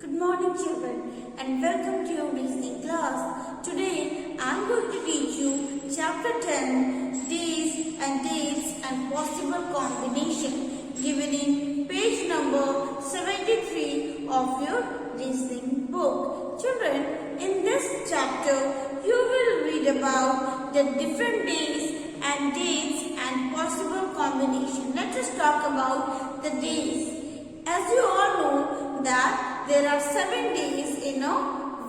Good morning children and welcome to your reasoning class. Today I am going to teach you chapter 10 days and dates and possible combination given in page number 73 of your reasoning book. Children, in this chapter you will read about the different days and dates and possible combination. Let us talk about the days. As you all know that there are 7 days in a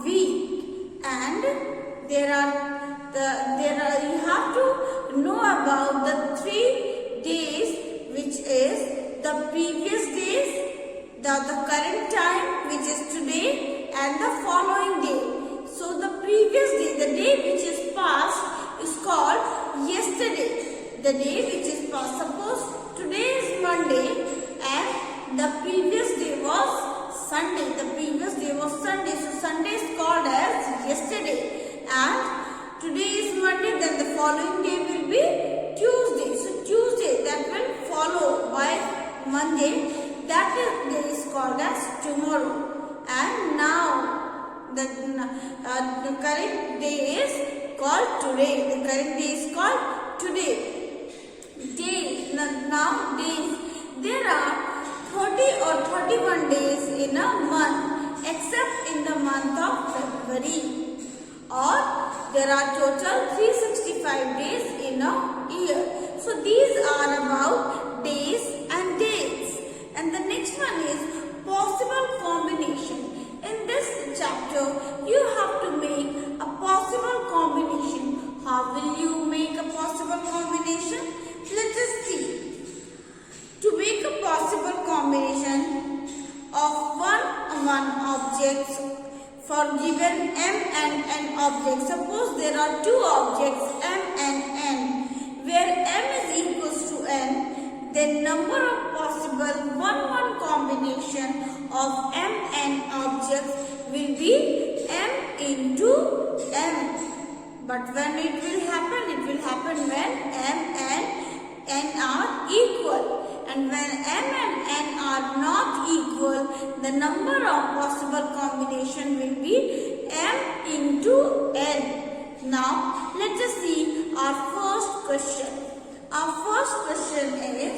week, and you have to know about the 3 days, which is the previous days, the current time, which is today, and the following day. So the previous day, the day which is past, is called yesterday. The day which is past. Suppose today is Monday and the previous day was Sunday. The previous day was Sunday. So Sunday is called as yesterday. And today is Monday. Then the following day will be Tuesday. So Tuesday that will follow by Monday. That day is called as tomorrow. And now the current day is called today. The current day is called today. Now days. There are 30 or 31 days in a month except in the month of February. Or there are total 365 days in a year. So these are about days and dates. And the next one is possible combination. In this chapter you have to make a possible combination. How will you make a possible combination? Let us see. To make a possible combination of one objects for given m and n objects. Suppose there are 2 objects m and n, where m is equals to n, then number of possible 1 combination of m and objects will be m into m. But when it will happen? It will happen when m and n are equal. And when m and n are not equal, the number of possible combination will be m into n. Now, let us see our first question. Our first question is,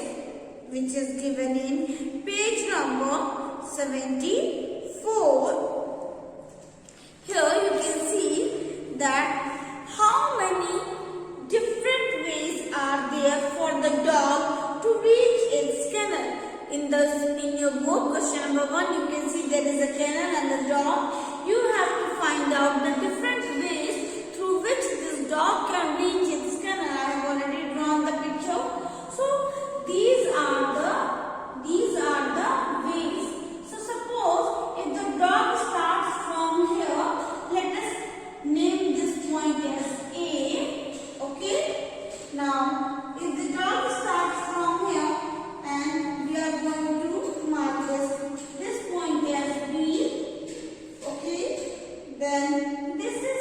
which is given in page number 74. Here you can see that how many different ways are there for the dog to reach its kennel. In your book, question number 1, you can see there is a kennel and a dog. You have to find out the different ways through which this dog can reach its kennel. I have already drawn the picture. So these are the ways. So suppose if the dog starts from here, let us name this point as A. Okay. Now if the dog starts from here, and we are going to mark this point as B. Okay. Then this is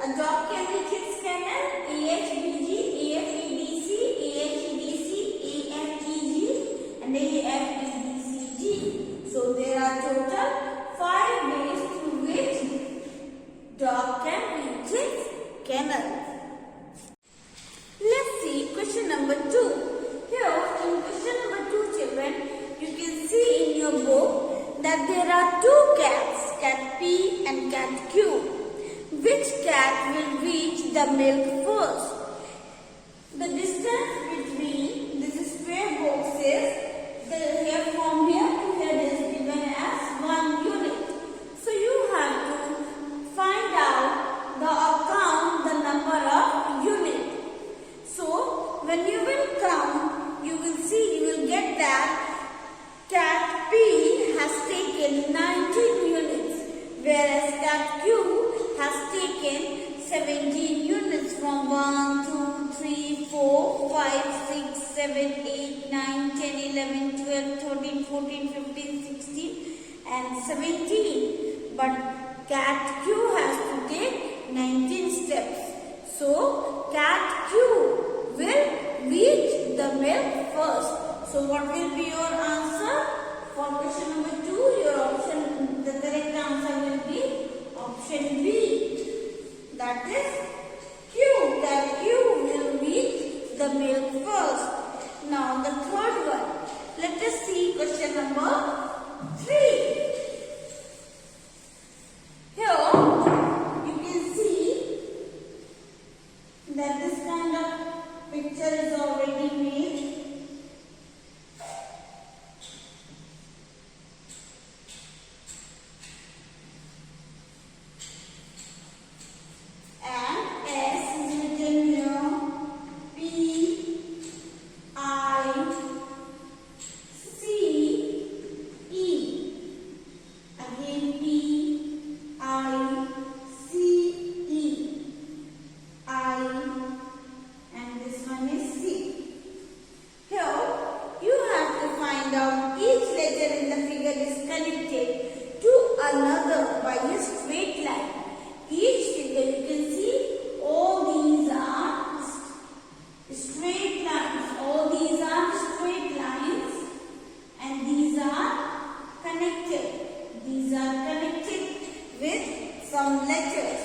A dog can reach its kennel. AHBG, AFEDC, AHEDC, AFEG, and AFEDCG. So there are total 5 ways through which dog can reach its kennel. Let's see question number 2. Here in question number 2, children, you can see in your book that there are 2 cats, cat P and cat Q. Which cat will reach the milk first? The distance between these square boxes, here from here to here is given as 1 unit. So you have to find out the number of units. So when you will count, you will see, you will get that cat P has taken 19 units, whereas cat Q has taken 17 units from 1, 2, 3, 4, 5, 6, 7, 8, 9, 10, 11, 12, 13, 14, 15, 16 and 17. But cat Q has to take 19 steps. So cat Q will reach the milk first. So what will be your answer for question number 2? The correct answer will be option B. That is Q. That Q will reach the milk first. Now the third one. Let us see question number 3. Here you can see that this kind of picture is already made. Some letters.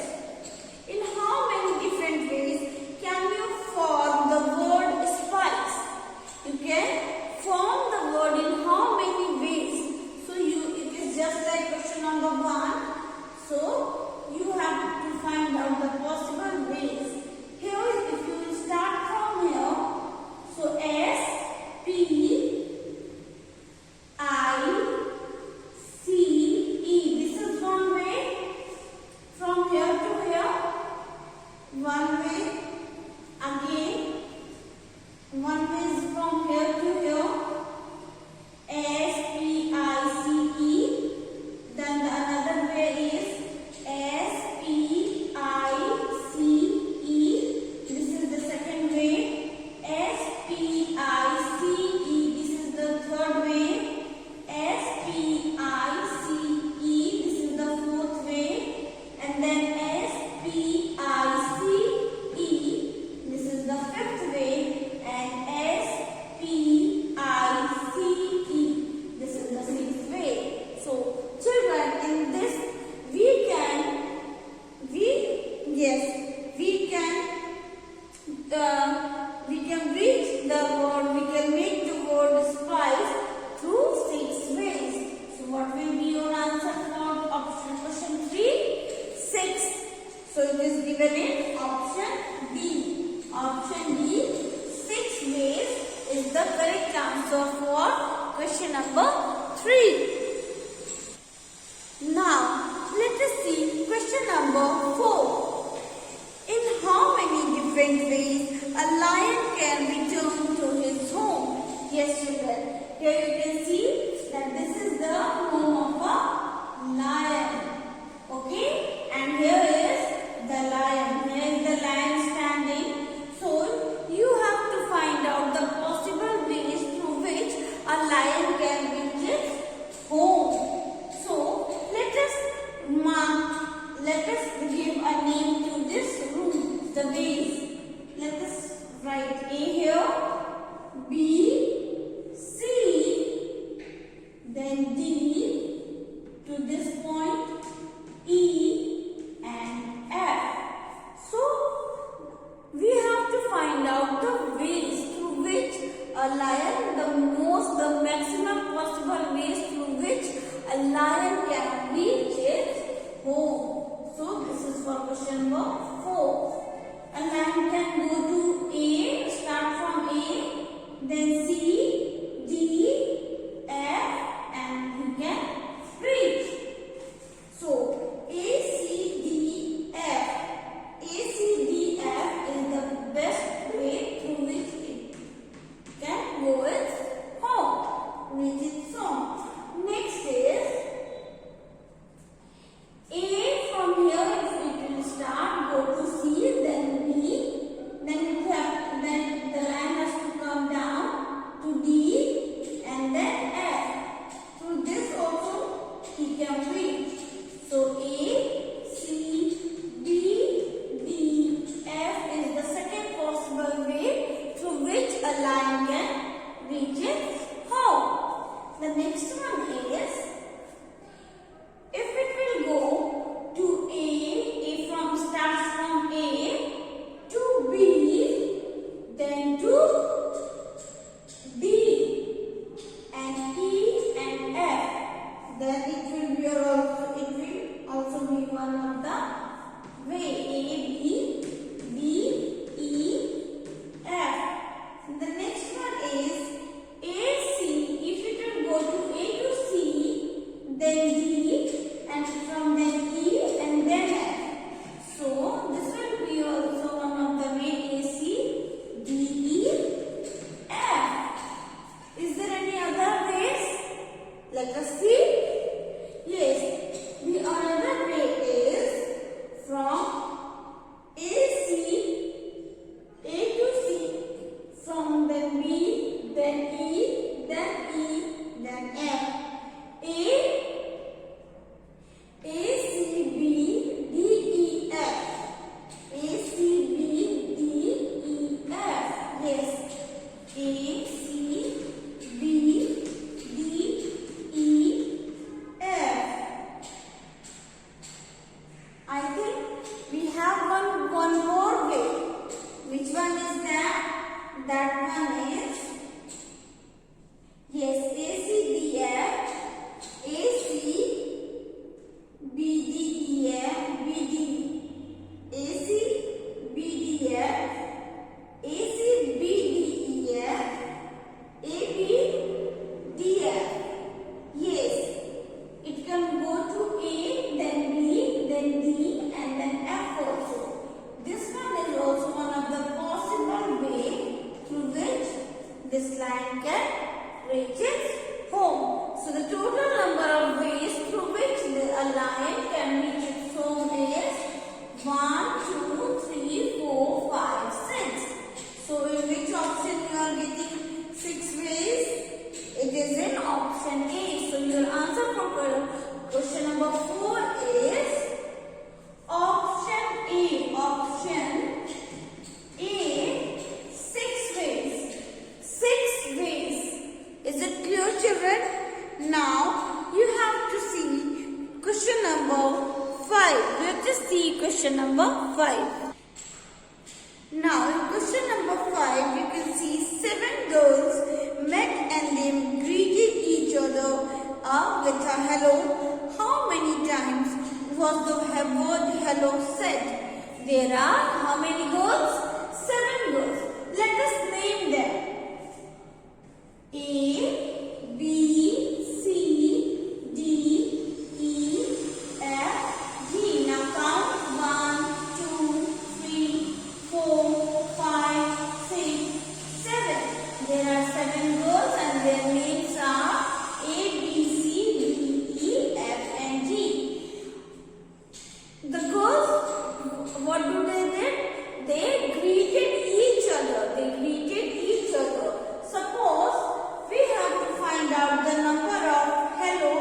In how many different ways can you form the word spice? You can form the word in how many ways? So it is just like question number 1. So you have to find out the possible ways. Here, if you will start from here, so S, P, I, C, E. This is one way. From here to here, one way. Again, one way is from here to here. S, P, I, C, E. Then the another way is S, P, I, C, E. This is the second way. S, P, I, C, E. This is the third way. S, P, I, C, E. This is the fourth way. And then S, P, I, C, E. This is the fifth way. And S, P, I, C, E. This is the sixth way. So, children, in this we can reach the word. We can make the word spice through 6 ways. So, what will be your answer for option question 3? 6. So it is given in option D. Option D, 6 ways is the correct answer for question number 3. Now let us see question number 4. In how many different ways a lion can return to his home? Yes, children. Here you can see that this is the home of a lion. Okay? And here is the lion. Here is the lion standing. So you have to find out the possible ways through which a lion can reach its home. So let us give a name question number 4. A line can go to A, start from A, then C, D, F, and he can reach. So A, C, D, F. A, C, D, F is the best way through which it can go its home, reach its home. Next is A from here, if it will start, go to C, then B, then the line has to come down to D and then F. Through this also he can reach. So A, C, D, D, F is the second possible way through which a line can reach its home. The next one is, if it will go to A starts from A to B, then to D and E and F, then it will also be one of the way A, B, D, E, F. The next one is AC. If it will go to A to C, then D, and from then E and then F. So this will be also one of the way AC, D, E, F. Is there any other ways? Let us see. Yes, the another way is from A to C, from then B, then E, then F. A, C, B, D, E, F. A, C, B, D, E, F. Yes. A, C, B, D, E, F. I think we have one more way. Which one is that? That one is, yes, A, C, D, F. A, C, B, D, E, F, B, D. A, C, B, D, F. A, C, B, D, E, F. A, B, D, F. Yes, it can go to A, then B, then D, and then F also. This one is also one of the possible way through which this line can reach its home. So the total number of ways through which a line can reach its home is 1, 2, 3, 4, 5, 6. So in which option you are getting 6 ways? It is in option A. So your answer for question number 4 is option A. Option A, 6 ways. 6 ways. Is it clear, children? Now you have to see question number 5. Let us see question number 5. Now in question number 5, you can see 7 girls met and they greeted each other with a hello. How many times was the word hello said? There are how many girls? 7 girls. Let us name them. A, B, C, D, E, F, G. Now count 1, 2, 3, 4, 5, 6, 7. There are 7 girls and their names are A, B, C, D, E, F, and G. The girls, what do they did? They greeted each other. Suppose we have to find out the number of hello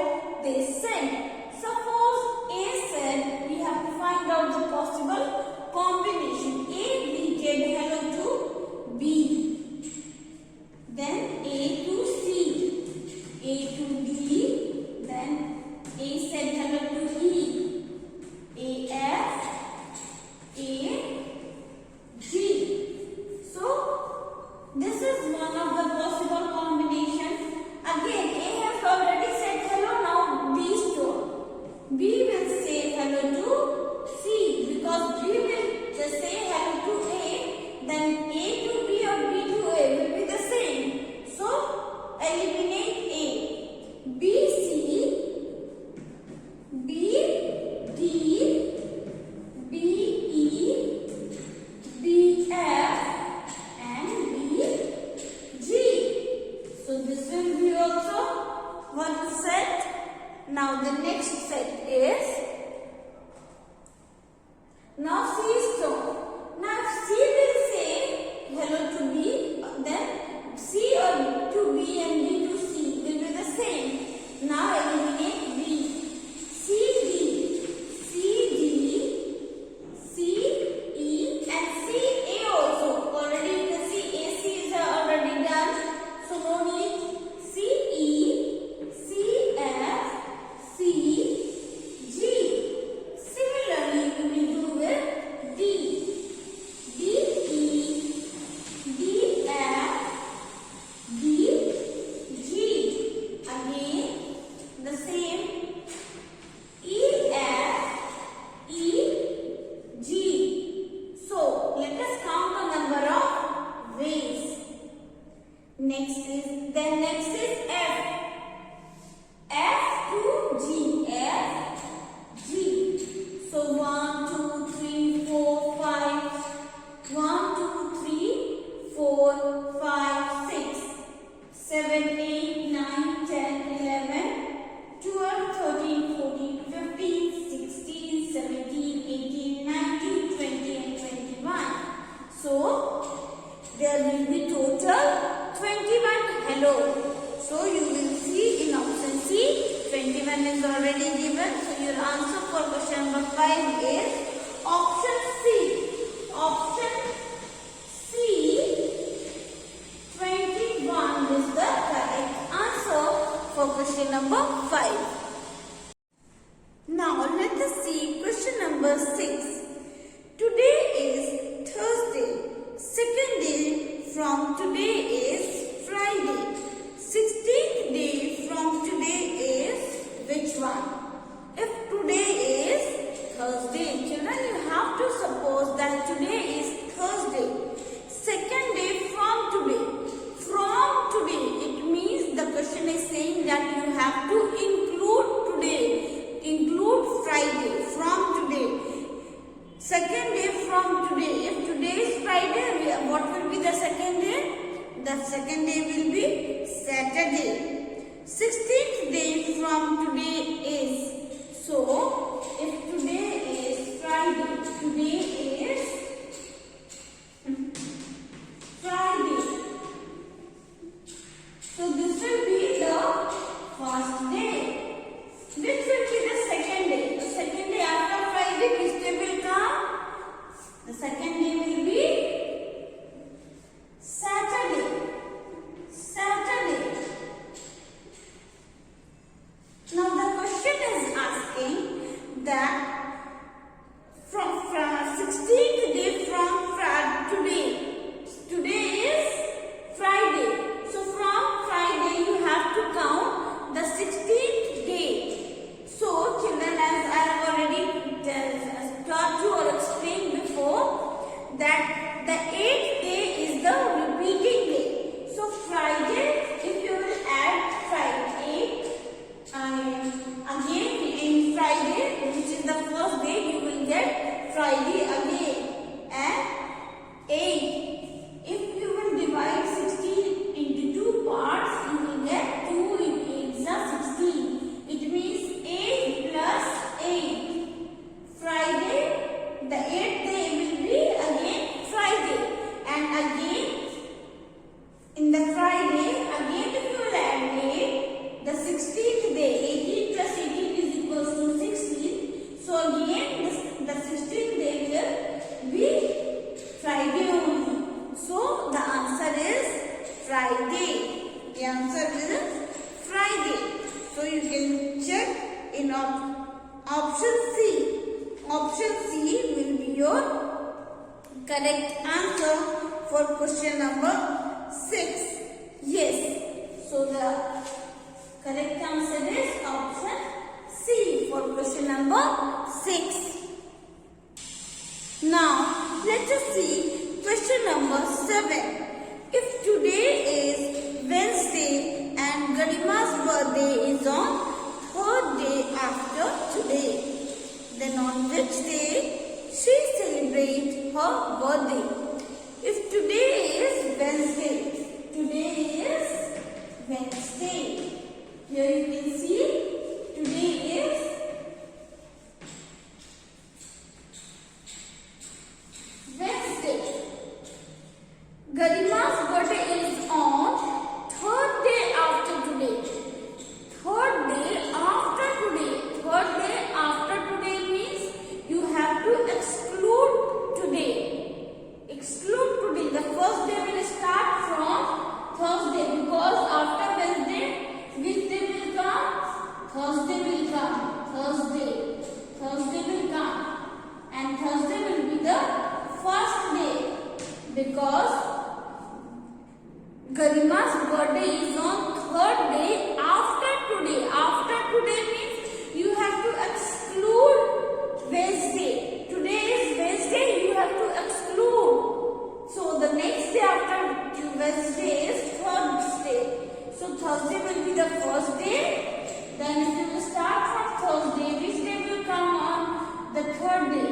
they sent. Suppose A said, we have to find out the possible combination. A greeted hello to B, then A to C, A to D, then A said hello to E, A F, A already given. So your answer for question number 5 is option C. Option C, 21 is the correct answer for question number 5. Now let us see question number 6. Today is Thursday. Second day from today is Friday. 16th day from today is which one? If today is Thursday, children, you have to suppose that today is Thursday. Second day from today. From today, it means the question is saying that you have to include today. Include Friday from today. Second day from today. If today is Friday, what will be the second day? The second day will be Saturday. 16th day from today is. So, if today is Friday, today is Friday. So, this will be the first day. Which will be the second day? The second day after Friday, which day will come? The second day will be Saturday. Saturday. Now the question is asking that from 16th day from today. Today is Friday. So from Friday you have to count the 16th day. So children, as I have already taught you or explained before, that the 8th day is the repeating day. So Friday, if you will add Friday, again in Friday, which is the first day, you will get Friday again. And 8. If you will divide 16 into 2 parts, you will get 2 in 8 is 16. It means 8 plus 8. Friday, the 8th day will be again Friday. And again, in the Friday, again if you will add 8, the 16th day, 18 plus 18 is equals to 16. So again, the 16th day will be Friday only. So the answer is Friday. The answer is Friday. So you can check in option C. Option C will be your correct answer for question number 6. Yes. So the correct answer is option C for question number 6. Now let us see question number 7. If today is Wednesday and Garima's birthday is on 3rd day after today, then on which day she celebrates her birthday? If today is Wednesday, today is Wednesday. Here you can see today is Wednesday. Garima's birthday is on 3rd day after today. 3rd day after today. 3rd day after today means you have to exclude today. Exclude today. The first day will start from Thursday, because after Wednesday, which day will come? Thursday will come. Thursday will come. And Thursday will be the first day, because Garima's birthday is on 3rd day after today. After today means you have to exclude Wednesday. Today is Wednesday, you have to exclude. So the next day after Wednesday is Thursday. So Thursday will be the first day. Then if you will start from Thursday, which day will come on the 3rd day?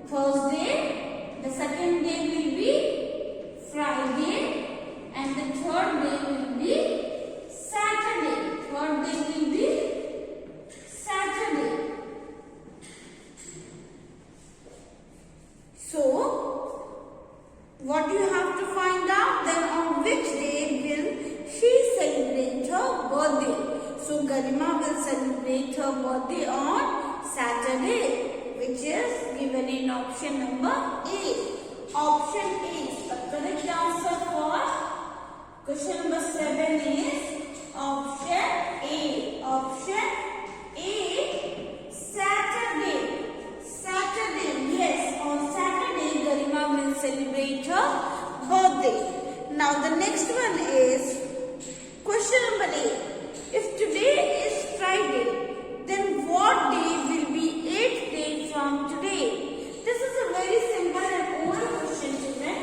Thursday. The second day will be Friday. And the 3rd day will be Saturday. 3rd day will be Saturday. So, what you have to find out then, on which day will she celebrate her birthday? So Garima will celebrate her birthday on Saturday, which is given in option number A. Option A is the correct answer for question number 7 is option A. Option A, Saturday. Saturday, yes, on Saturday Garima will celebrate her birthday. Now the next one is question number 8. If today is Friday, then what day will be 8th day from today? This is a very simple and old question, children,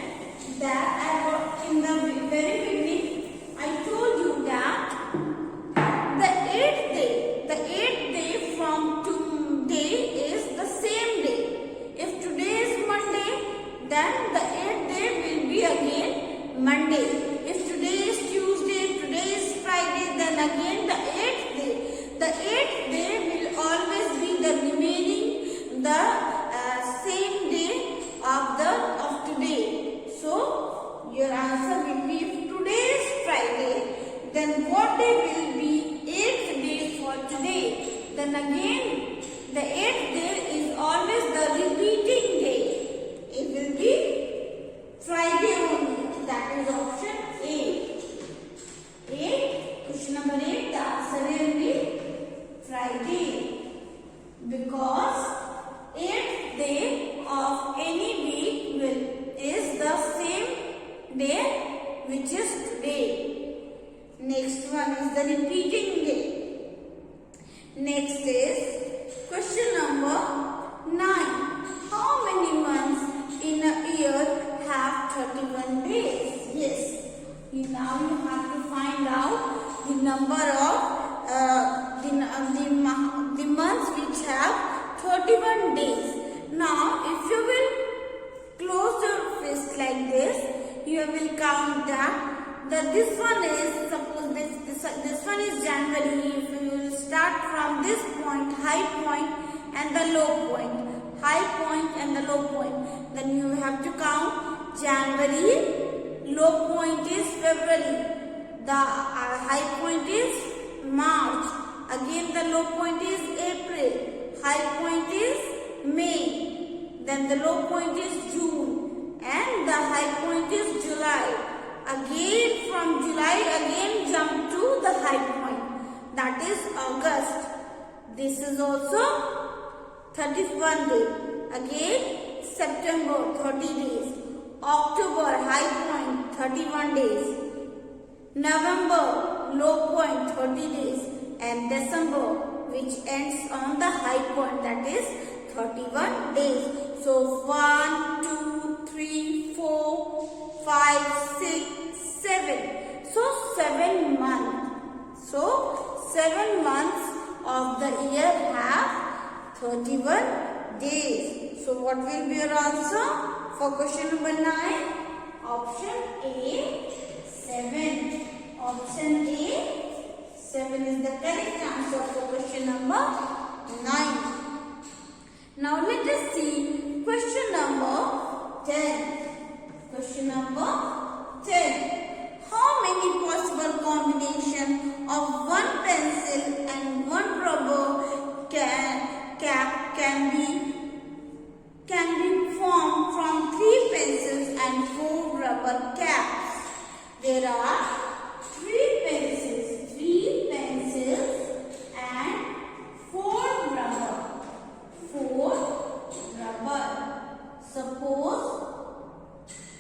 that I got in the very beginning. I told you that the 8th day from today is the same day. If today is Monday, then the 8th day will be again Monday. If today is Tuesday, today is Friday, then again the 8th day. The 8th day will always be the remaining, the same day of today. So your answer will be, if today is Friday, then what day will be 8th day for today? Then again the 8th day is always the repeating day. It will be Friday only. That is option A. 8. Question number 8. The answer will be Friday, because 8th day of any week is the same day which is today. Next one is the repeating day. Next is question number 9. How many months in a year have 31 days? Yes. Now you have to find out the number of the months which have 31 days. Now, if you will close your fist like this, you will count that this one is, suppose this one is January. If you will start from this point, high point and the low point, high point and the low point, then you have to count January, low point is February, the high point is March, again the low point is April, high point is May, then the low point is June, and the high point is July. Again from July again jump to the high point, that is August. This is also 31 day. Again September 30 days, October high point 31 days, November low point 30 days, and December which ends on the high point, that is 31 days. So 1, 2, 3, 4, 5, 6, 7. So 7 months. So 7 months of the year have 31 days. So what will be your answer for question number 9? Option A, 7. Option A, 7 is the correct answer for question number 9. Now let us see question number 10. Question number 10. How many possible combinations of one pencil and one rubber cap can be formed from 3 pencils and 4 rubber caps? There are 3 pencils and 4 rubber. 4 rubber. Suppose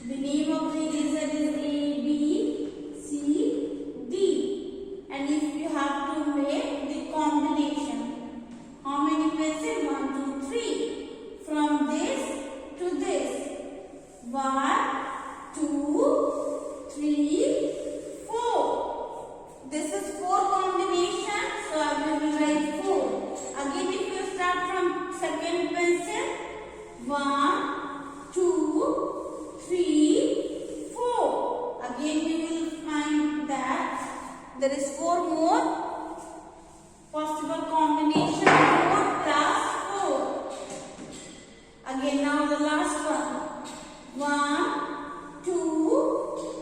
the name of the eraser is A, B, C, D. And if you have to make the combination, how many pencils? 1, 2, 3. From this to this. 1, 2, 3, 4. This is 4 combinations, so I will write 4. Again, if you start from second pencil, 1, 2, 3, 4. Again, we will find that there is 4 more possible combinations. 4 plus 4. Again, now the last one. 1, 2,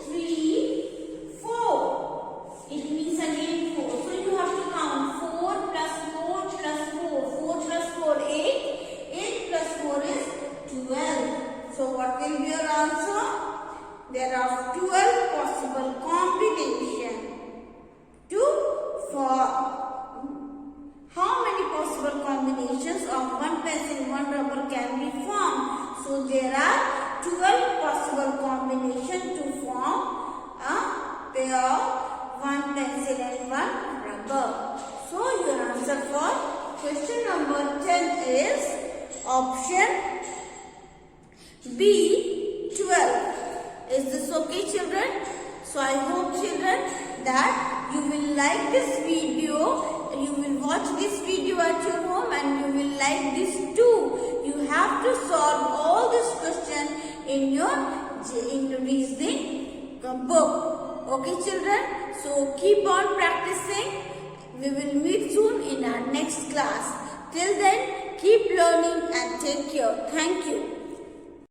3, 4. It means again 4. So you have to count. So what will be your answer? There are 12 possible combinations to form. How many possible combinations of one pencil, one rubber can be formed? So there are 12 possible combinations to form a pair of one pencil and one rubber. So your answer for question number 10 is option B, 12. Is this okay, children? So I hope, children, that you will like this video. You will watch this video at your home and you will like this too. You have to solve all this question in your reasoning book. Okay, children? So keep on practicing. We will meet soon in our next class. Till then, keep learning and take care. Thank you.